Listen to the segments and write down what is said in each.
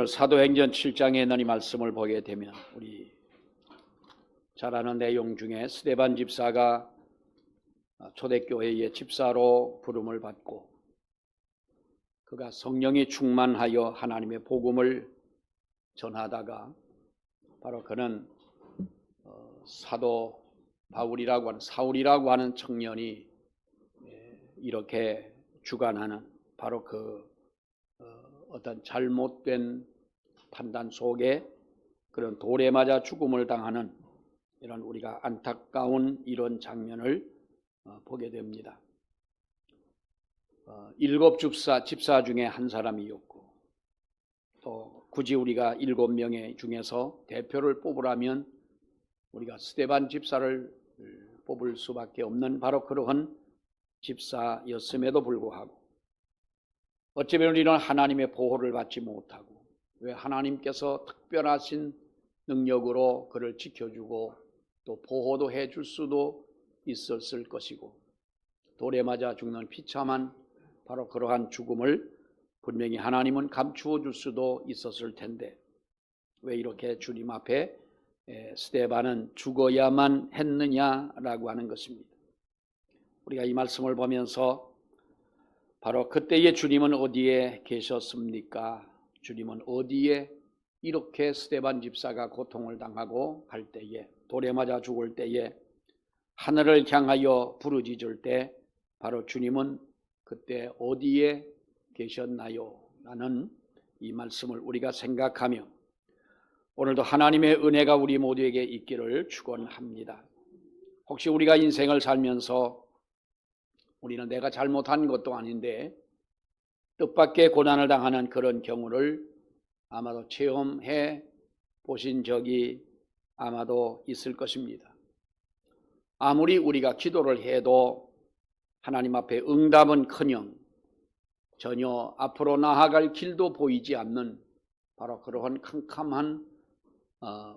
오늘 사도행전 7장에 있는 이 말씀을 보게 되면 우리 잘 아는 내용 중에 스데반 집사가 초대교회의 집사로 부름을 받고 그가 성령이 충만하여 하나님의 복음을 전하다가 바로 그는 사도 바울이라고 하는 사울이라고 하는 청년이 이렇게 주관하는 바로 그 어떤 잘못된 판단 속에 그런 돌에 맞아 죽음을 당하는 이런 우리가 안타까운 이런 장면을 보게 됩니다. 7 집사 중에 한 사람이었고 또 굳이 우리가 7명의 중에서 대표를 뽑으라면 우리가 스데반 집사를 뽑을 수밖에 없는 바로 그러한 집사였음에도 불구하고 어쩌면 우리는 하나님의 보호를 받지 못하고 왜 하나님께서 특별하신 능력으로 그를 지켜주고 또 보호도 해줄 수도 있었을 것이고 돌에 맞아 죽는 비참한 바로 그러한 죽음을 분명히 하나님은 감추어 줄 수도 있었을 텐데 왜 이렇게 주님 앞에 스데반은 죽어야만 했느냐라고 하는 것입니다. 우리가 이 말씀을 보면서 바로 그때의 주님은 어디에 계셨습니까? 주님은 어디에 이렇게 스데반 집사가 고통을 당하고 갈 때에 돌에 맞아 죽을 때에 하늘을 향하여 부르짖을 때 바로 주님은 그때 어디에 계셨나요? 라는 이 말씀을 우리가 생각하며 오늘도 하나님의 은혜가 우리 모두에게 있기를 축원합니다. 혹시 우리가 인생을 살면서 우리는 내가 잘못한 것도 아닌데 뜻밖의 고난을 당하는 그런 경우를 아마도 체험해 보신 적이 아마도 있을 것입니다. 아무리 우리가 기도를 해도 하나님 앞에 응답은커녕 전혀 앞으로 나아갈 길도 보이지 않는 바로 그러한 캄캄한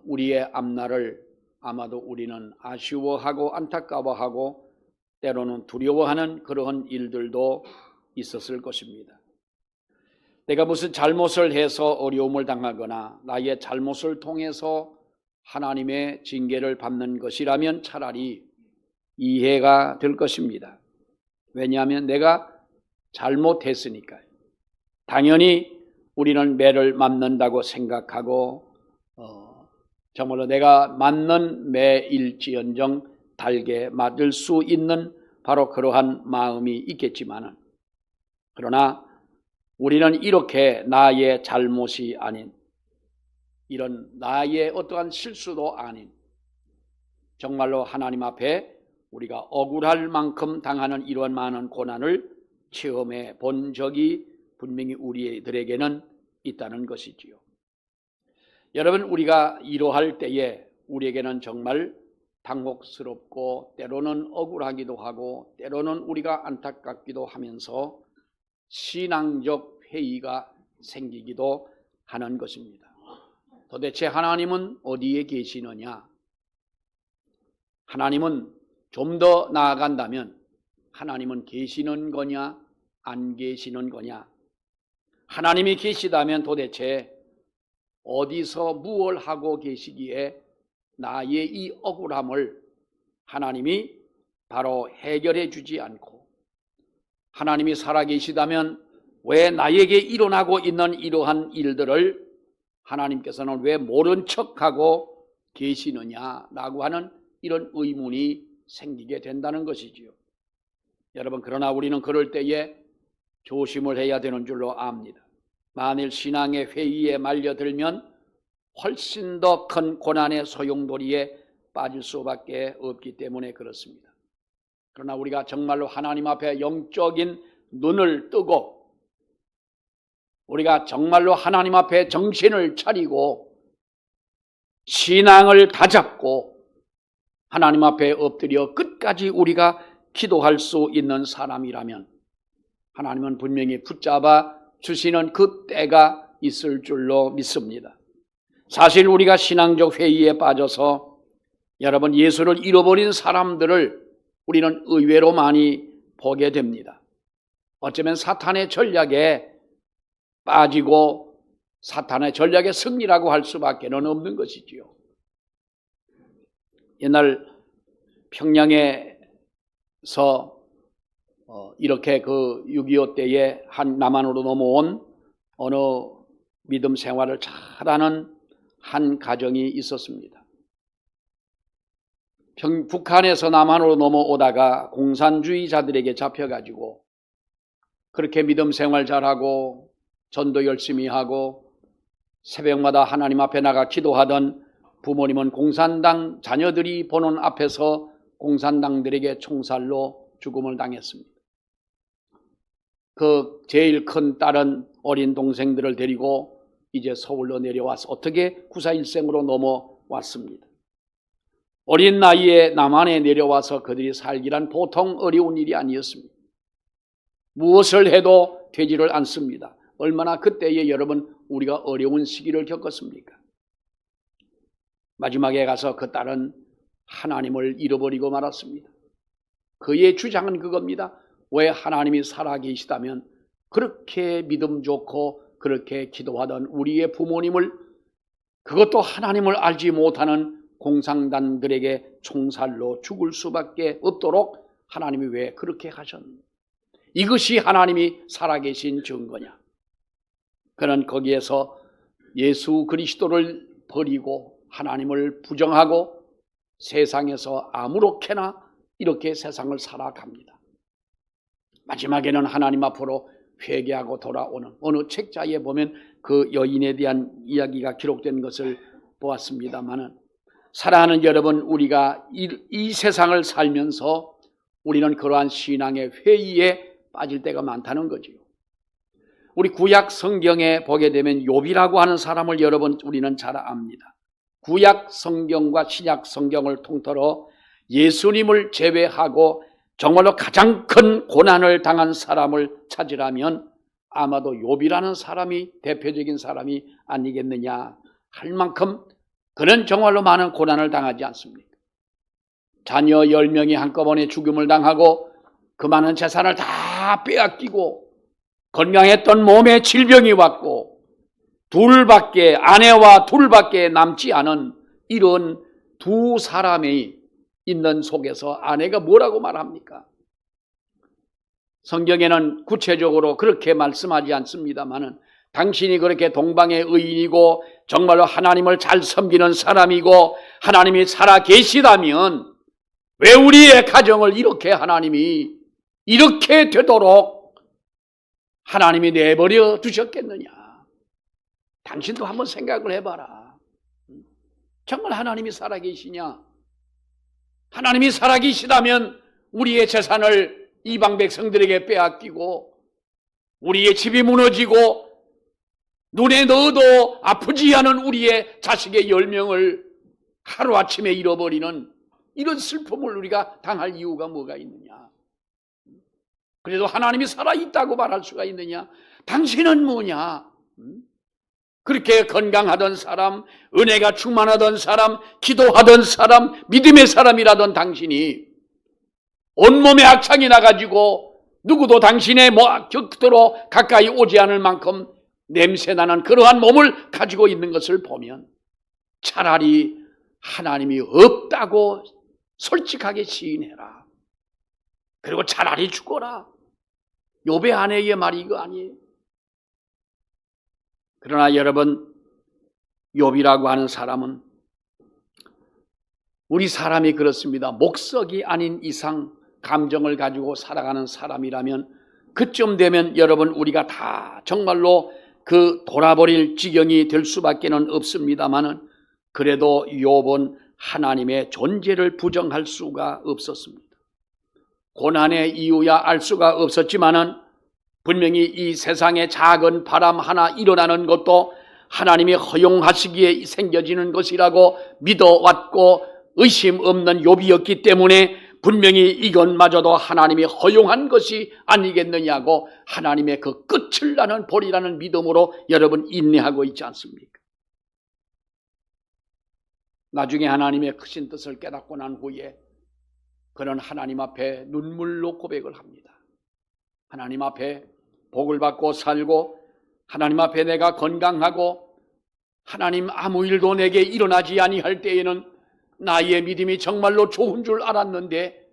우리의 앞날을 아마도 우리는 아쉬워하고 안타까워하고 때로는 두려워하는 그러한 일들도 있었을 것입니다. 내가 무슨 잘못을 해서 어려움을 당하거나 나의 잘못을 통해서 하나님의 징계를 받는 것이라면 차라리 이해가 될 것입니다. 왜냐하면 내가 잘못했으니까요. 당연히 우리는 매를 맞는다고 생각하고 정말로 내가 맞는 매일지언정 달게 맞을 수 있는 바로 그러한 마음이 있겠지만은 그러나 우리는 이렇게 나의 잘못이 아닌 이런 나의 어떠한 실수도 아닌 정말로 하나님 앞에 우리가 억울할 만큼 당하는 이런 많은 고난을 체험해 본 적이 분명히 우리들에게는 있다는 것이지요. 여러분 우리가 이러할 때에 우리에게는 정말 당혹스럽고 때로는 억울하기도 하고 때로는 우리가 안타깝기도 하면서 신앙적 회의가 생기기도 하는 것입니다. 도대체 하나님은 어디에 계시느냐? 하나님은 좀 더 나아간다면 하나님은 계시는 거냐 안 계시는 거냐? 하나님이 계시다면 도대체 어디서 무엇을 하고 계시기에 나의 이 억울함을 하나님이 바로 해결해 주지 않고 하나님이 살아계시다면 왜 나에게 일어나고 있는 이러한 일들을 하나님께서는 왜 모른 척하고 계시느냐라고 하는 이런 의문이 생기게 된다는 것이지요. 여러분 그러나 우리는 그럴 때에 조심을 해야 되는 줄로 압니다. 만일 신앙의 회의에 말려들면 훨씬 더 큰 고난의 소용돌이에 빠질 수밖에 없기 때문에 그렇습니다. 그러나 우리가 정말로 하나님 앞에 영적인 눈을 뜨고 우리가 정말로 하나님 앞에 정신을 차리고 신앙을 다잡고 하나님 앞에 엎드려 끝까지 우리가 기도할 수 있는 사람이라면 하나님은 분명히 붙잡아 주시는 그 때가 있을 줄로 믿습니다. 사실 우리가 신앙적 회의에 빠져서 여러분 예수를 잃어버린 사람들을 우리는 의외로 많이 보게 됩니다. 어쩌면 사탄의 전략에 빠지고 사탄의 전략의 승리라고 할 수밖에 없는 것이지요. 옛날 평양에서 이렇게 그 6.25 때에 한 남한으로 넘어온 어느 믿음 생활을 잘하는 한 가정이 있었습니다. 북한에서 남한으로 넘어오다가 공산주의자들에게 잡혀가지고 그렇게 믿음 생활 잘하고 전도 열심히 하고 새벽마다 하나님 앞에 나가 기도하던 부모님은 공산당 자녀들이 보는 앞에서 공산당들에게 총살로 죽음을 당했습니다. 그 제일 큰 딸은 어린 동생들을 데리고 이제 서울로 내려와서 어떻게 구사일생으로 넘어왔습니다. 어린 나이에 남한에 내려와서 그들이 살기란 보통 어려운 일이 아니었습니다. 무엇을 해도 되지를 않습니다. 얼마나 그때에 여러분 우리가 어려운 시기를 겪었습니까? 마지막에 가서 그 딸은 하나님을 잃어버리고 말았습니다. 그의 주장은 그겁니다. 왜 하나님이 살아계시다면 그렇게 믿음 좋고 그렇게 기도하던 우리의 부모님을, 그것도 하나님을 알지 못하는 공산당들에게 총살로 죽을 수밖에 없도록 하나님이 왜 그렇게 하셨는가? 이것이 하나님이 살아계신 증거냐? 그는 거기에서 예수 그리스도를 버리고 하나님을 부정하고 세상에서 아무렇게나 이렇게 세상을 살아갑니다. 마지막에는 하나님 앞으로 회개하고 돌아오는 어느 책자에 보면 그 여인에 대한 이야기가 기록된 것을 보았습니다마는, 사랑하는 여러분, 우리가 이 세상을 살면서 우리는 그러한 신앙의 회의에 빠질 때가 많다는 거지요. 우리 구약 성경에 보게 되면 욥이라고 하는 사람을 여러분 우리는 잘 압니다. 구약 성경과 신약 성경을 통틀어 예수님을 제외하고 정말로 가장 큰 고난을 당한 사람을 찾으라면 아마도 욥이라는 사람이 대표적인 사람이 아니겠느냐 할 만큼 그는 정말로 많은 고난을 당하지 않습니까? 자녀 10명이 한꺼번에 죽음을 당하고 그 많은 재산을 다 빼앗기고 건강했던 몸에 질병이 왔고 아내와 둘밖에 남지 않은 이런 두 사람이 있는 속에서 아내가 뭐라고 말합니까? 성경에는 구체적으로 그렇게 말씀하지 않습니다만은 당신이 그렇게 동방의 의인이고 정말로 하나님을 잘 섬기는 사람이고 하나님이 살아 계시다면 왜 우리의 가정을 이렇게 하나님이 이렇게 되도록 하나님이 내버려 두셨겠느냐? 당신도 한번 생각을 해봐라. 정말 하나님이 살아계시냐? 하나님이 살아계시다면 우리의 재산을 이방 백성들에게 빼앗기고 우리의 집이 무너지고 눈에 넣어도 아프지 않은 우리의 자식의 10명을 하루아침에 잃어버리는 이런 슬픔을 우리가 당할 이유가 뭐가 있느냐? 그래도 하나님이 살아있다고 말할 수가 있느냐? 당신은 뭐냐? 그렇게 건강하던 사람, 은혜가 충만하던 사람, 기도하던 사람, 믿음의 사람이라던 당신이 온몸에 악창이 나가지고 누구도 당신의 곁으로 가까이 오지 않을 만큼 냄새나는 그러한 몸을 가지고 있는 것을 보면 차라리 하나님이 없다고 솔직하게 시인해라. 그리고 차라리 죽어라. 욥의 아내의 말이 이거 아니에요. 그러나 여러분, 욥이라고 하는 사람은 우리 사람이 그렇습니다. 목석이 아닌 이상 감정을 가지고 살아가는 사람이라면 그쯤 되면 여러분 우리가 다 정말로 그 돌아버릴 지경이 될 수밖에 없습니다마는 그래도 욥은 하나님의 존재를 부정할 수가 없었습니다. 고난의 이유야 알 수가 없었지만은 분명히 이 세상에 작은 바람 하나 일어나는 것도 하나님이 허용하시기에 생겨지는 것이라고 믿어왔고 의심 없는 욥이었기 때문에 분명히 이것마저도 하나님이 허용한 것이 아니겠느냐고 하나님의 그 끝을 나는 보리라는 믿음으로 여러분 인내하고 있지 않습니까? 나중에 하나님의 크신 뜻을 깨닫고 난 후에 그는 하나님 앞에 눈물로 고백을 합니다. 하나님 앞에 복을 받고 살고 하나님 앞에 내가 건강하고 하나님 아무 일도 내게 일어나지 아니할 때에는 나의 믿음이 정말로 좋은 줄 알았는데,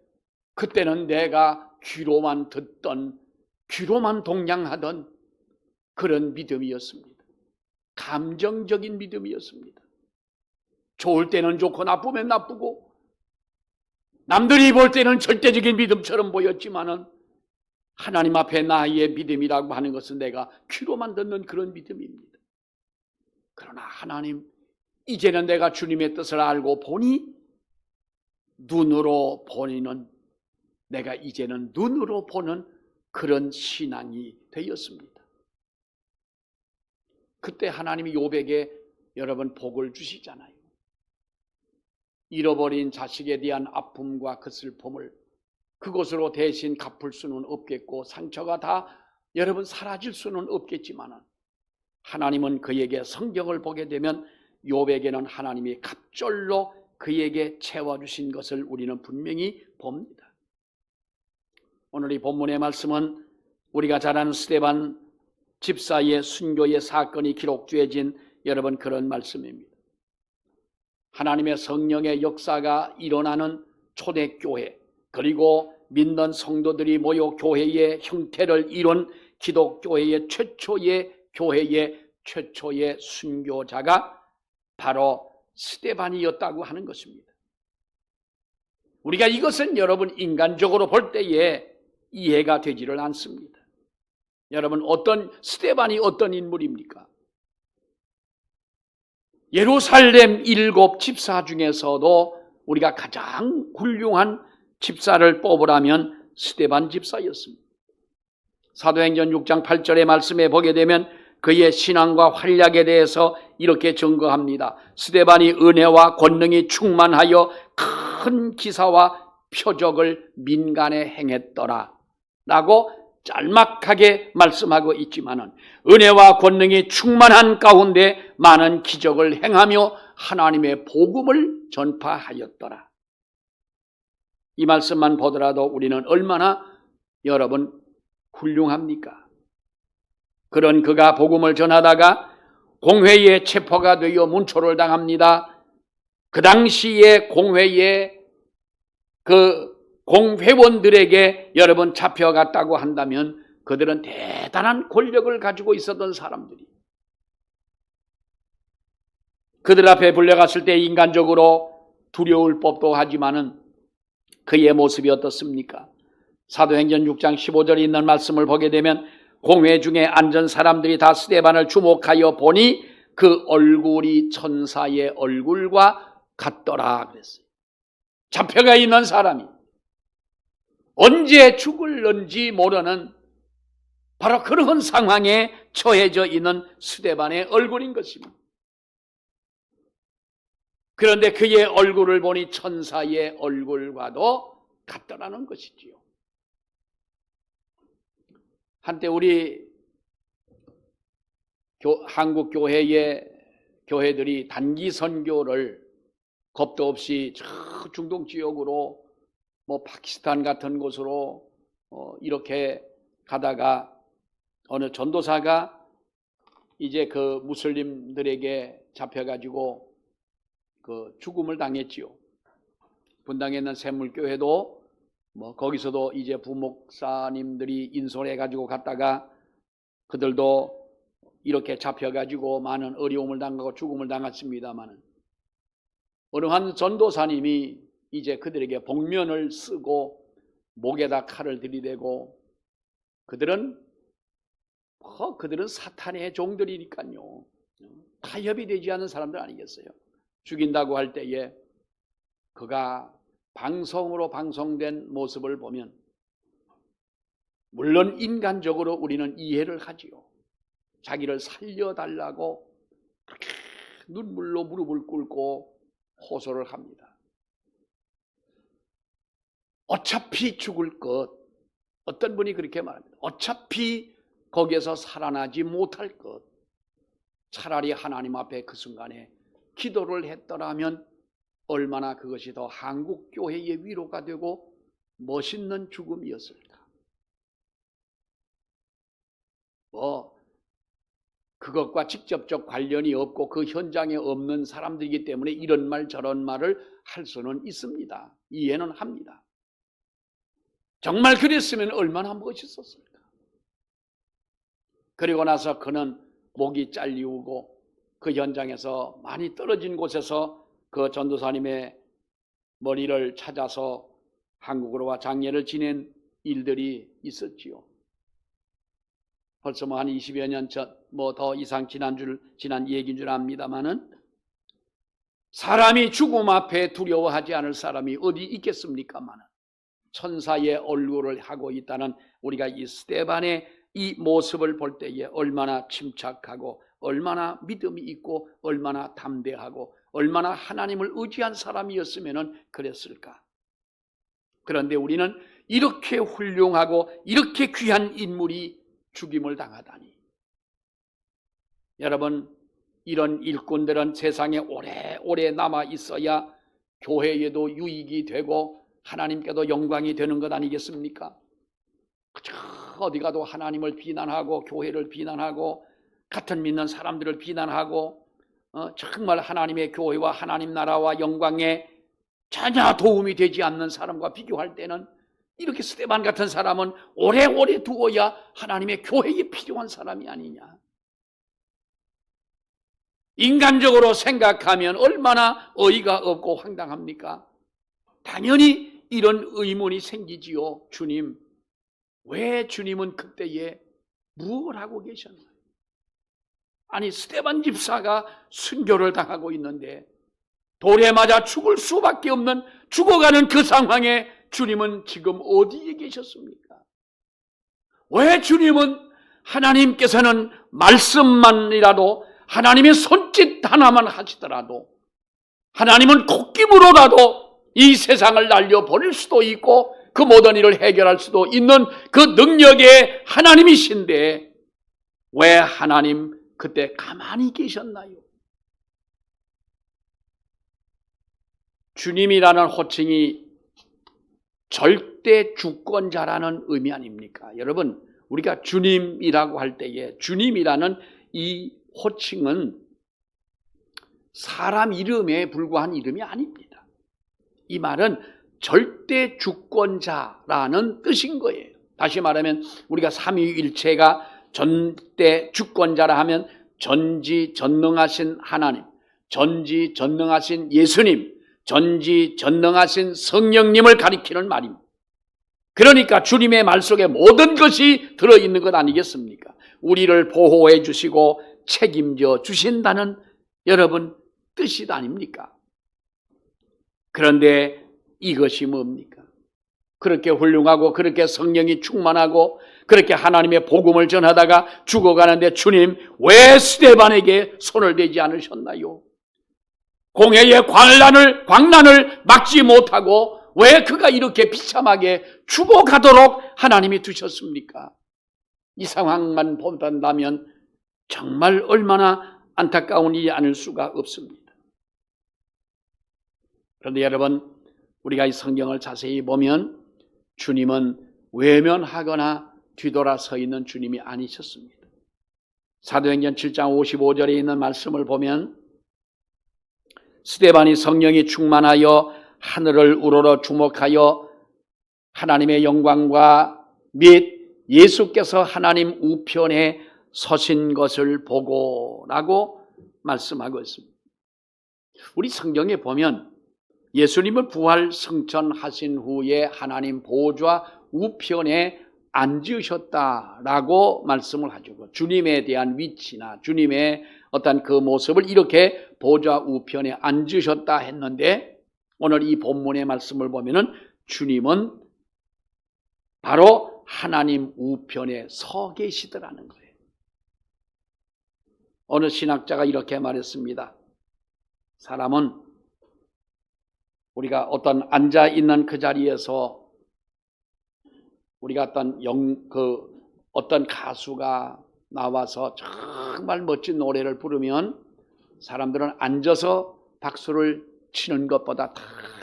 그때는 내가 귀로만 듣던, 귀로만 동냥하던 그런 믿음이었습니다. 감정적인 믿음이었습니다. 좋을 때는 좋고 나쁘면 나쁘고, 남들이 볼 때는 절대적인 믿음처럼 보였지만은 하나님 앞에 나의 믿음이라고 하는 것은 내가 귀로만 듣는 그런 믿음입니다. 그러나 하나님, 이제는 내가 주님의 뜻을 알고 보니 눈으로 보이는, 내가 이제는 눈으로 보는 그런 신앙이 되었습니다. 그때 하나님이 욥에게 여러분 복을 주시잖아요. 잃어버린 자식에 대한 아픔과 그 슬픔을 그것으로 대신 갚을 수는 없겠고, 상처가 다 여러분 사라질 수는 없겠지만 하나님은 그에게, 성경을 보게 되면 욥에게는 하나님이 갑절로 그에게 채워주신 것을 우리는 분명히 봅니다. 오늘 이 본문의 말씀은 우리가 잘 아는 스데반 집사의 순교의 사건이 기록되어진 여러분 그런 말씀입니다. 하나님의 성령의 역사가 일어나는 초대교회, 그리고 믿는 성도들이 모여 교회의 형태를 이룬 기독교회의 최초의 순교자가 바로 스데반이었다고 하는 것입니다. 우리가 이것은 여러분 인간적으로 볼 때에 이해가 되지를 않습니다. 여러분, 스데반이 어떤 인물입니까? 예루살렘 7 집사 중에서도 우리가 가장 훌륭한 집사를 뽑으라면 스데반 집사였습니다. 사도행전 6장 8절의 말씀에 보게 되면 그의 신앙과 활약에 대해서 이렇게 증거합니다. 스데반이 은혜와 권능이 충만하여 큰 기사와 표적을 민간에 행했더라 라고 짤막하게 말씀하고 있지만은, 은혜와 권능이 충만한 가운데 많은 기적을 행하며 하나님의 복음을 전파하였더라. 이 말씀만 보더라도 우리는 얼마나 여러분 훌륭합니까? 그런 그가 복음을 전하다가 공회에 체포가 되어 문초를 당합니다. 그 당시에 공회에 그 공회원들에게 여러분 잡혀갔다고 한다면 그들은 대단한 권력을 가지고 있었던 사람들이, 그들 앞에 불려갔을 때 인간적으로 두려울 법도 하지만은 그의 모습이 어떻습니까? 사도행전 6장 15절에 있는 말씀을 보게 되면 공회 중에 앉은 사람들이 다 스데반을 주목하여 보니 그 얼굴이 천사의 얼굴과 같더라 그랬어요. 잡혀가 있는 사람이 언제 죽을는지 모르는 바로 그런 상황에 처해져 있는 스데반의 얼굴인 것입니다. 그런데 그의 얼굴을 보니 천사의 얼굴과도 같더라는 것이지요. 한때 우리 한국 교회들이 단기 선교를 겁도 없이 저 중동 지역으로 파키스탄 같은 곳으로 이렇게 가다가 어느 전도사가 이제 그 무슬림들에게 잡혀가지고 그 죽음을 당했지요. 분당에 있는 샘물교회도 거기서도 이제 부목사님들이 인솔해가지고 갔다가 그들도 이렇게 잡혀가지고 많은 어려움을 당하고 죽음을 당했습니다마는, 어느 한 전도사님이 이제 그들에게 복면을 쓰고 목에다 칼을 들이대고, 그들은 사탄의 종들이니까요. 타협이 되지 않은 사람들 아니겠어요? 죽인다고 할 때에 그가 방송으로 방송된 모습을 보면 물론 인간적으로 우리는 이해를 하지요. 자기를 살려달라고 그렇게 눈물로 무릎을 꿇고 호소를 합니다. 어차피 죽을 것, 어떤 분이 그렇게 말합니다. 어차피 거기에서 살아나지 못할 것, 차라리 하나님 앞에 그 순간에 기도를 했더라면 얼마나 그것이 더 한국교회의 위로가 되고 멋있는 죽음이었을까. 그것과 직접적 관련이 없고 그 현장에 없는 사람들이기 때문에 이런 말 저런 말을 할 수는 있습니다. 이해는 합니다. 정말 그랬으면 얼마나 멋있었을까. 그리고 나서 그는 목이 잘리우고 그 현장에서 많이 떨어진 곳에서 그 전도사님의 머리를 찾아서 한국으로 와 장례를 지낸 일들이 있었지요. 벌써 한 20여 년 전, 더 이상 지난 얘기인 줄 압니다만은 사람이 죽음 앞에 두려워하지 않을 사람이 어디 있겠습니까마는 천사의 얼굴을 하고 있다는 우리가 이 스데반의 이 모습을 볼 때에 얼마나 침착하고 얼마나 믿음이 있고 얼마나 담대하고 얼마나 하나님을 의지한 사람이었으면 그랬을까. 그런데 우리는 이렇게 훌륭하고 이렇게 귀한 인물이 죽임을 당하다니. 여러분, 이런 일꾼들은 세상에 오래오래 남아 있어야 교회에도 유익이 되고 하나님께도 영광이 되는 것 아니겠습니까? 어디 가도 하나님을 비난하고 교회를 비난하고 같은 믿는 사람들을 비난하고 정말 하나님의 교회와 하나님 나라와 영광에 전혀 도움이 되지 않는 사람과 비교할 때는 이렇게 스데반 같은 사람은 오래오래 두어야 하나님의 교회에 필요한 사람이 아니냐. 인간적으로 생각하면 얼마나 어이가 없고 황당합니까? 당연히 이런 의문이 생기지요. 주님, 왜 주님은 그때에 무엇을 하고 계셨나요? 아니, 스데반 집사가 순교를 당하고 있는데 돌에 맞아 죽을 수밖에 없는 죽어가는 그 상황에 주님은 지금 어디에 계셨습니까? 왜 주님은 하나님께서는 말씀만이라도 하나님의 손짓 하나만 하시더라도 하나님은 콧김으로라도 이 세상을 날려버릴 수도 있고 그 모든 일을 해결할 수도 있는 그 능력의 하나님이신데 왜 하나님 그때 가만히 계셨나요? 주님이라는 호칭이 절대 주권자라는 의미 아닙니까? 여러분, 우리가 주님이라고 할 때에 주님이라는 이 호칭은 사람 이름에 불과한 이름이 아닙니다. 이 말은 절대 주권자라는 뜻인 거예요. 다시 말하면 우리가 삼위일체가 절대 주권자라 하면 전지전능하신 하나님, 전지전능하신 예수님, 전지전능하신 성령님을 가리키는 말입니다. 그러니까 주님의 말 속에 모든 것이 들어있는 것 아니겠습니까? 우리를 보호해 주시고 책임져 주신다는 여러분 뜻이 아닙니까? 그런데 이것이 뭡니까? 그렇게 훌륭하고 그렇게 성령이 충만하고 그렇게 하나님의 복음을 전하다가 죽어가는데 주님 왜 스데반에게 손을 대지 않으셨나요? 공회의 광란을 막지 못하고 왜 그가 이렇게 비참하게 죽어가도록 하나님이 두셨습니까? 이 상황만 본다면 정말 얼마나 안타까운 일이 아닐 수가 없습니다. 그런데 여러분, 우리가 이 성경을 자세히 보면 주님은 외면하거나 뒤돌아서 있는 주님이 아니셨습니다. 사도행전 7장 55절에 있는 말씀을 보면 스데반이 성령이 충만하여 하늘을 우러러 주목하여 하나님의 영광과 및 예수께서 하나님 우편에 서신 것을 보고라고 말씀하고 있습니다. 우리 성경에 보면 예수님을 부활 승천하신 후에 하나님 보좌 우편에 앉으셨다라고 말씀을 하죠. 주님에 대한 위치나 주님의 어떤 그 모습을 이렇게 보좌 우편에 앉으셨다 했는데 오늘 이 본문의 말씀을 보면은 주님은 바로 하나님 우편에 서 계시더라는 거예요. 어느 신학자가 이렇게 말했습니다. 사람은 우리가 어떤 앉아 있는 그 자리에서 우리가 어떤 가수가 나와서 정말 멋진 노래를 부르면 사람들은 앉아서 박수를 치는 것보다 다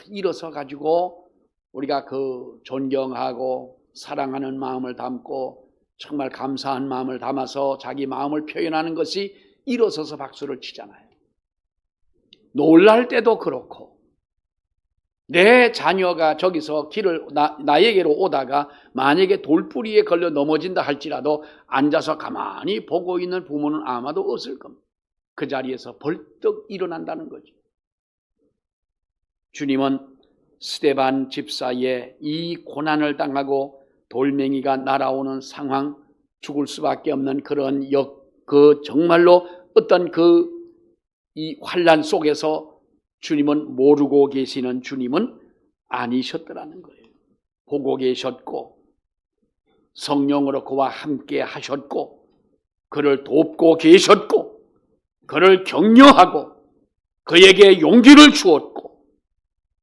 일어서 가지고 우리가 그 존경하고 사랑하는 마음을 담고 정말 감사한 마음을 담아서 자기 마음을 표현하는 것이 일어서서 박수를 치잖아요. 놀랄 때도 그렇고, 내 자녀가 저기서 길을 나에게로 오다가 만약에 돌뿌리에 걸려 넘어진다 할지라도 앉아서 가만히 보고 있는 부모는 아마도 없을 겁니다. 그 자리에서 벌떡 일어난다는 거죠. 주님은 스데반 집사의 이 고난을 당하고 돌멩이가 날아오는 상황, 죽을 수밖에 없는 그런 정말로 어떤 이 환난 속에서 주님은 모르고 계시는 주님은 아니셨더라는 거예요. 보고 계셨고 성령으로 그와 함께 하셨고 그를 돕고 계셨고 그를 격려하고 그에게 용기를 주었고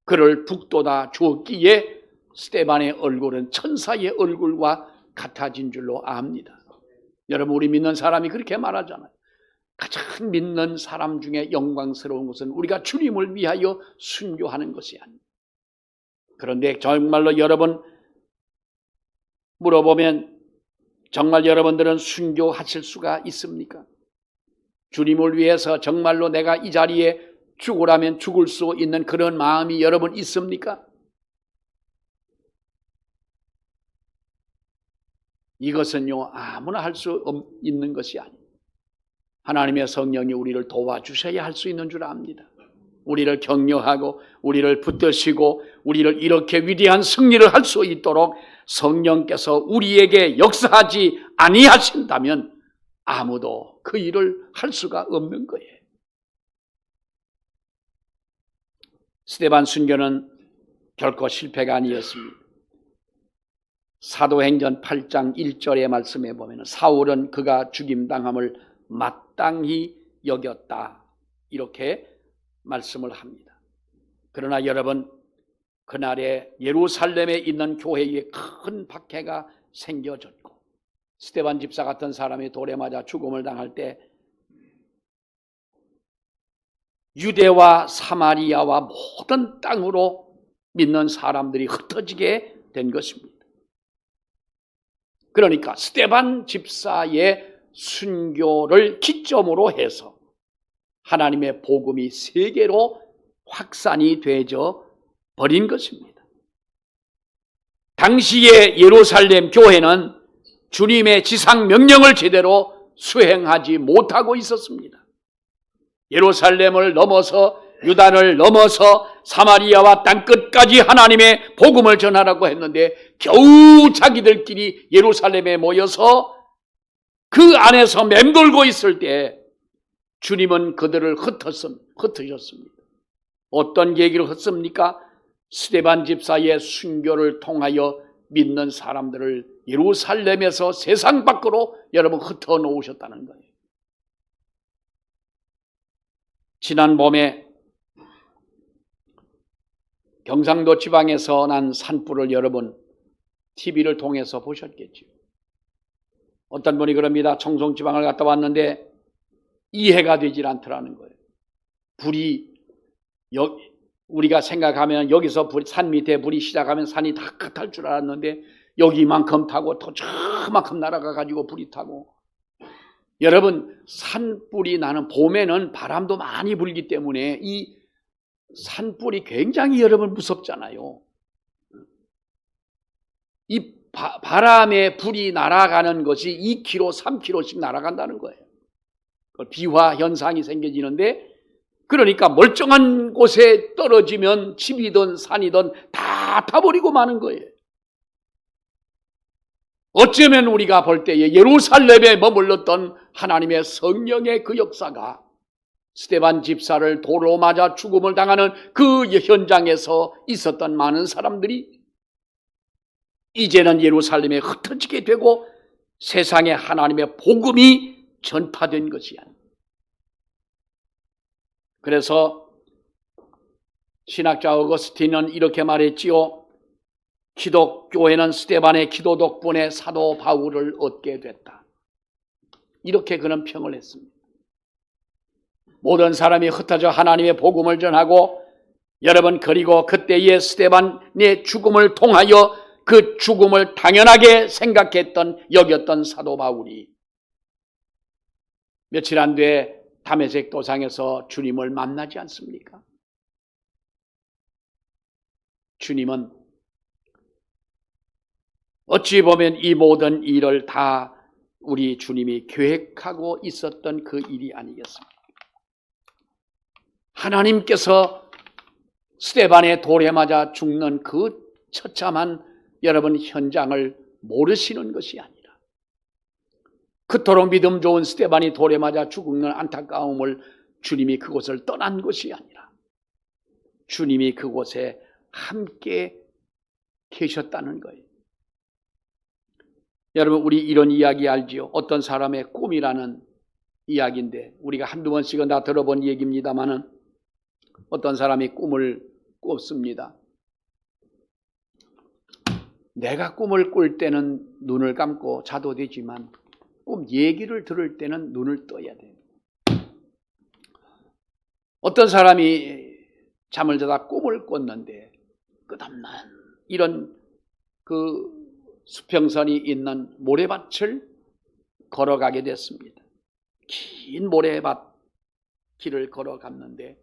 그를 북돋아 주었기에 스데반의 얼굴은 천사의 얼굴과 같아진 줄로 압니다. 여러분, 우리 믿는 사람이 그렇게 말하잖아요. 가장 믿는 사람 중에 영광스러운 것은 우리가 주님을 위하여 순교하는 것이 아닙니다. 그런데 정말로 여러분 물어보면 정말 여러분들은 순교하실 수가 있습니까? 주님을 위해서 정말로 내가 이 자리에 죽으라면 죽을 수 있는 그런 마음이 여러분 있습니까? 이것은요, 아무나 할 수 있는 것이 아닙니다. 하나님의 성령이 우리를 도와주셔야 할 수 있는 줄 압니다. 우리를 격려하고 우리를 붙드시고 우리를 이렇게 위대한 승리를 할 수 있도록 성령께서 우리에게 역사하지 아니하신다면 아무도 그 일을 할 수가 없는 거예요. 스데반 순교는 결코 실패가 아니었습니다. 사도행전 8장 1절의 말씀에 보면 사울은 그가 죽임당함을 마땅히 여겼다 이렇게 말씀을 합니다. 그러나 여러분, 그날에 예루살렘에 있는 교회에 큰 박해가 생겨졌고 스데반 집사 같은 사람이 돌에 맞아 죽음을 당할 때 유대와 사마리아와 모든 땅으로 믿는 사람들이 흩어지게 된 것입니다. 그러니까 스데반 집사의 순교를 기점으로 해서 하나님의 복음이 세계로 확산이 되져 버린 것입니다. 당시의 예루살렘 교회는 주님의 지상 명령을 제대로 수행하지 못하고 있었습니다. 예루살렘을 넘어서 유단을 넘어서 사마리아와 땅끝까지 하나님의 복음을 전하라고 했는데 겨우 자기들끼리 예루살렘에 모여서 그 안에서 맴돌고 있을 때 주님은 그들을 흩으셨습니다. 어떤 계기로 흩습니까? 스데반 집사의 순교를 통하여 믿는 사람들을 예루살렘에서 세상 밖으로 여러분 흩어 놓으셨다는 거예요. 지난 봄에 경상도 지방에서 난 산불을 여러분 TV를 통해서 보셨겠죠. 어떤 분이 그럽니다. 청송 지방을 갔다 왔는데 이해가 되질 않더라는 거예요. 불이 우리가 생각하면 여기서 산 밑에 불이 시작하면 산이 다 끝할 줄 알았는데 여기만큼 타고 또 저만큼 날아가 가지고 불이 타고, 여러분 산불이 나는 봄에는 바람도 많이 불기 때문에 이 산불이 굉장히 여러분 무섭잖아요. 이 바람에 불이 날아가는 것이 2km, 3km씩 날아간다는 거예요. 비화 현상이 생겨지는데, 그러니까 멀쩡한 곳에 떨어지면 집이든 산이든 다 타버리고 마는 거예요. 어쩌면 우리가 볼 때에 예루살렘에 머물렀던 하나님의 성령의 그 역사가 스데반 집사를 돌로 맞아 죽음을 당하는 그 현장에서 있었던 많은 사람들이 이제는 예루살렘에 흩어지게 되고 세상에 하나님의 복음이 전파된 것이야. 그래서 신학자 어거스틴은 이렇게 말했지요. 기독교회는 스데반의 기도 덕분에 사도 바울을 얻게 됐다. 이렇게 그는 평을 했습니다. 모든 사람이 흩어져 하나님의 복음을 전하고, 여러분 그리고 그때의 스데반의 죽음을 통하여 그 죽음을 당연하게 생각했던 여겼던 사도 바울이 며칠 안 뒤에 다메섹 도상에서 주님을 만나지 않습니까? 주님은 어찌 보면 이 모든 일을 다 우리 주님이 계획하고 있었던 그 일이 아니겠습니까? 하나님께서 스데반의 돌에 맞아 죽는 그 처참한 여러분 현장을 모르시는 것이 아니라 그토록 믿음 좋은 스데반이 돌에 맞아 죽는 안타까움을 주님이 그곳을 떠난 것이 아니라 주님이 그곳에 함께 계셨다는 거예요. 여러분, 우리 이런 이야기 알지요? 어떤 사람의 꿈이라는 이야기인데 우리가 한두 번씩은 다 들어본 얘기입니다마는 어떤 사람이 꿈을 꿨습니다. 내가 꿈을 꿀 때는 눈을 감고 자도 되지만 꿈 얘기를 들을 때는 눈을 떠야 돼요. 어떤 사람이 잠을 자다 꿈을 꿨는데 끝없는 이런 그 수평선이 있는 모래밭을 걸어가게 됐습니다. 긴 모래밭 길을 걸어갔는데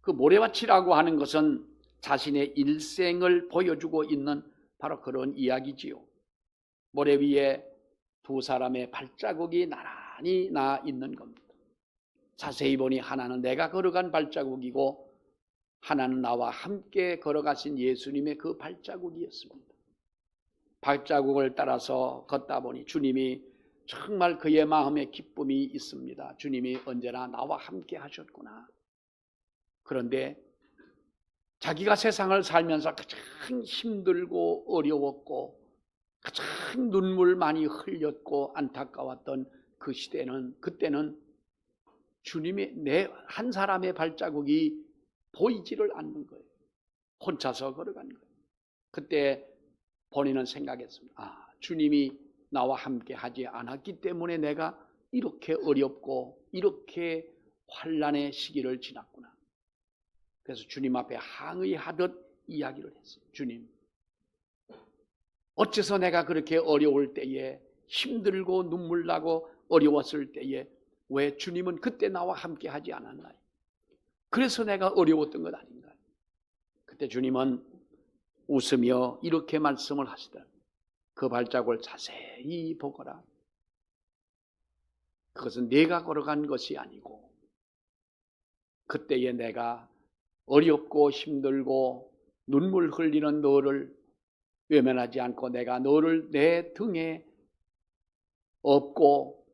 그 모래밭이라고 하는 것은 자신의 일생을 보여주고 있는 바로 그런 이야기지요. 모래 위에 두 사람의 발자국이 나란히 나 있는 겁니다. 자세히 보니 하나는 내가 걸어간 발자국이고 하나는 나와 함께 걸어가신 예수님의 그 발자국이었습니다. 발자국을 따라서 걷다 보니 주님이 정말 그의 마음에 기쁨이 있습니다. 주님이 언제나 나와 함께 하셨구나. 그런데 자기가 세상을 살면서 가장 힘들고 어려웠고 가장 눈물 많이 흘렸고 안타까웠던 그 시대는 그때는 주님의 내 한 사람의 발자국이 보이지를 않는 거예요. 혼자서 걸어간 거예요. 그때 본인은 생각했습니다. 주님이 나와 함께 하지 않았기 때문에 내가 이렇게 어렵고 이렇게 환난의 시기를 지났구나. 그래서 주님 앞에 항의하듯 이야기를 했어요. 주님, 어째서 내가 그렇게 어려울 때에 힘들고 눈물 나고 어려웠을 때에 왜 주님은 그때 나와 함께 하지 않았나요? 그래서 내가 어려웠던 것 아닌가요? 그때 주님은 웃으며 이렇게 말씀을 하시더라고요. 그 발자국을 자세히 보거라. 그것은 내가 걸어간 것이 아니고 그때에 내가 어렵고 힘들고 눈물 흘리는 너를 외면하지 않고 내가 너를 내 등에 업고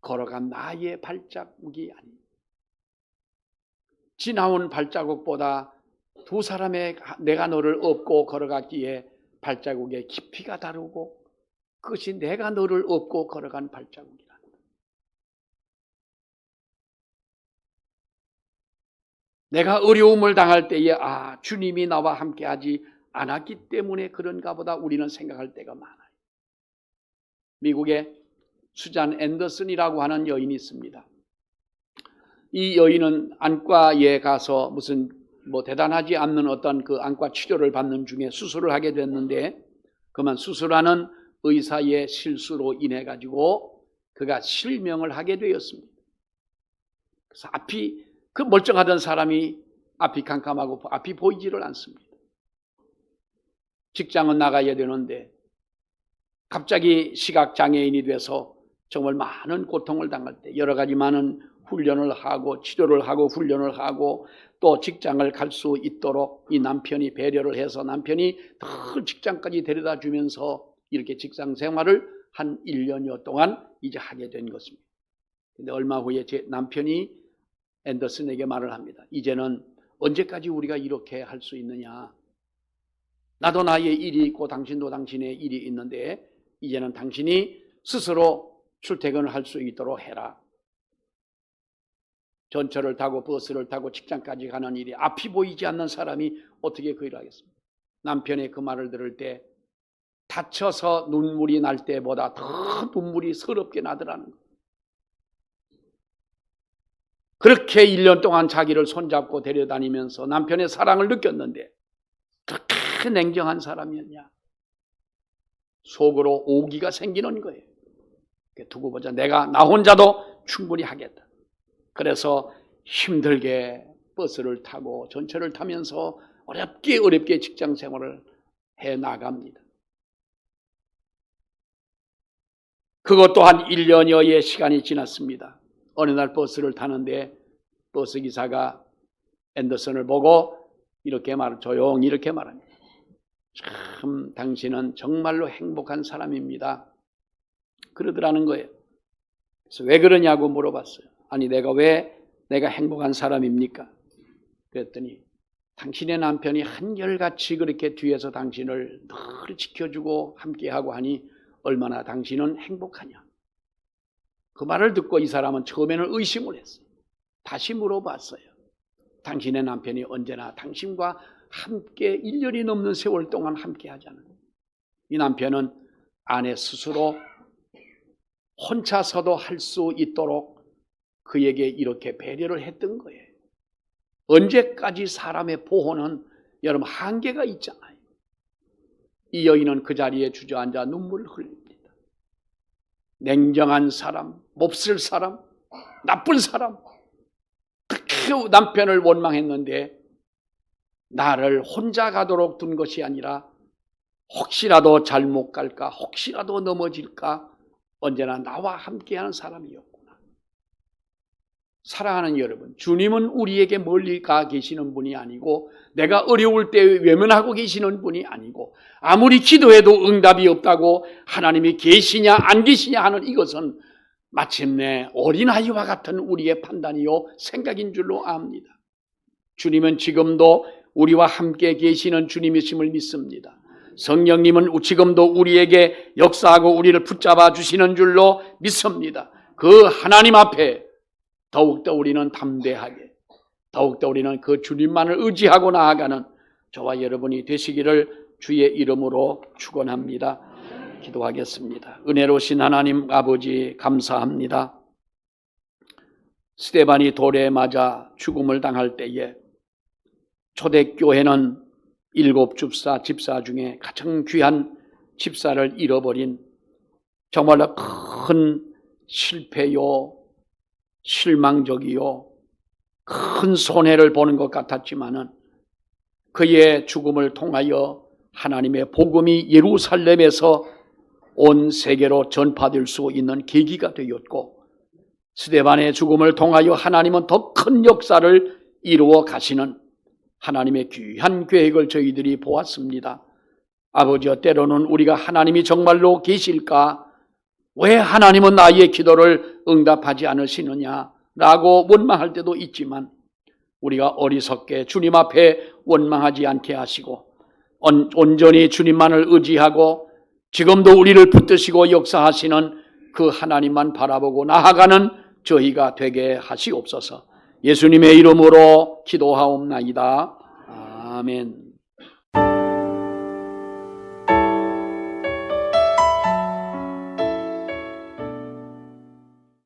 걸어간 나의 발자국이 아니. 지나온 발자국보다 두 사람의 내가 너를 업고 걸어갔기에 발자국의 깊이가 다르고 그것이 내가 너를 업고 걸어간 발자국이란다. 내가 어려움을 당할 때에 주님이 나와 함께하지 않았기 때문에 그런가 보다 우리는 생각할 때가 많아요. 미국에 수잔 앤더슨이라고 하는 여인이 있습니다. 이 여인은 안과에 가서 무슨 대단하지 않는 어떤 그 안과 치료를 받는 중에 수술을 하게 됐는데 그만 수술하는 의사의 실수로 인해 가지고 그가 실명을 하게 되었습니다. 그래서 앞이 그 멀쩡하던 사람이 앞이 캄캄하고 앞이 보이지를 않습니다. 직장은 나가야 되는데 갑자기 시각장애인이 돼서 정말 많은 고통을 당할 때 여러 가지 많은 훈련을 하고 치료를 하고 훈련을 하고 또 직장을 갈 수 있도록 이 남편이 배려를 해서 남편이 더 직장까지 데려다 주면서 이렇게 직장 생활을 한 1년여 동안 이제 하게 된 것입니다. 근데 얼마 후에 제 남편이 앤더슨에게 말을 합니다. 이제는 언제까지 우리가 이렇게 할 수 있느냐. 나도 나의 일이 있고 당신도 당신의 일이 있는데 이제는 당신이 스스로 출퇴근을 할 수 있도록 해라. 전철을 타고 버스를 타고 직장까지 가는 일이 앞이 보이지 않는 사람이 어떻게 그 일을 하겠습니까? 남편의 그 말을 들을 때 다쳐서 눈물이 날 때보다 더 눈물이 서럽게 나더라는 거예요. 그렇게 1년 동안 자기를 손잡고 데려다니면서 남편의 사랑을 느꼈는데 그렇게 냉정한 사람이었냐? 속으로 오기가 생기는 거예요. 두고 보자. 내가 나 혼자도 충분히 하겠다. 그래서 힘들게 버스를 타고 전철을 타면서 어렵게 직장 생활을 해 나갑니다. 그것 또한 1년여의 시간이 지났습니다. 어느 날 버스를 타는데 버스 기사가 앤더슨을 보고 조용히 이렇게 말합니다. 참 당신은 정말로 행복한 사람입니다. 그러더라는 거예요. 그래서 왜 그러냐고 물어봤어요. 아니 내가 행복한 사람입니까? 그랬더니 당신의 남편이 한결같이 그렇게 뒤에서 당신을 늘 지켜주고 함께하고 하니 얼마나 당신은 행복하냐. 그 말을 듣고 이 사람은 처음에는 의심을 했어요. 다시 물어봤어요. 당신의 남편이 언제나 당신과 함께 1년이 넘는 세월 동안 함께 하잖아요. 이 남편은 아내 스스로 혼자서도 할 수 있도록 그에게 이렇게 배려를 했던 거예요. 언제까지 사람의 보호는 여러분 한계가 있잖아요. 이 여인은 그 자리에 주저앉아 눈물을 흘립니다. 냉정한 사람, 몹쓸 사람, 나쁜 사람, 그렇게 남편을 원망했는데 나를 혼자 가도록 둔 것이 아니라 혹시라도 잘못 갈까, 혹시라도 넘어질까 언제나 나와 함께하는 사람이었구나. 사랑하는 여러분, 주님은 우리에게 멀리 가 계시는 분이 아니고 내가 어려울 때 외면하고 계시는 분이 아니고 아무리 기도해도 응답이 없다고 하나님이 계시냐 안 계시냐 하는 이것은 마침내 어린아이와 같은 우리의 판단이요 생각인 줄로 압니다. 주님은 지금도 우리와 함께 계시는 주님이심을 믿습니다. 성령님은 지금도 우리에게 역사하고 우리를 붙잡아 주시는 줄로 믿습니다. 그 하나님 앞에 더욱더 우리는 담대하게, 더욱더 우리는 그 주님만을 의지하고 나아가는 저와 여러분이 되시기를 주의 이름으로 축원합니다. 기도하겠습니다. 은혜로우신 하나님 아버지 감사합니다. 스데반이 돌에 맞아 죽음을 당할 때에 초대교회는 7 집사 중에 가장 귀한 집사를 잃어버린 정말로 큰 실패요, 실망적이요, 큰 손해를 보는 것 같았지만은 그의 죽음을 통하여 하나님의 복음이 예루살렘에서 온 세계로 전파될 수 있는 계기가 되었고, 스데반의 죽음을 통하여 하나님은 더 큰 역사를 이루어 가시는 하나님의 귀한 계획을 저희들이 보았습니다. 아버지여, 때로는 우리가 하나님이 정말로 계실까? 왜 하나님은 나의 기도를 응답하지 않으시느냐라고 원망할 때도 있지만 우리가 어리석게 주님 앞에 원망하지 않게 하시고 온전히 주님만을 의지하고 지금도 우리를 붙드시고 역사하시는 그 하나님만 바라보고 나아가는 저희가 되게 하시옵소서. 예수님의 이름으로 기도하옵나이다. 아멘.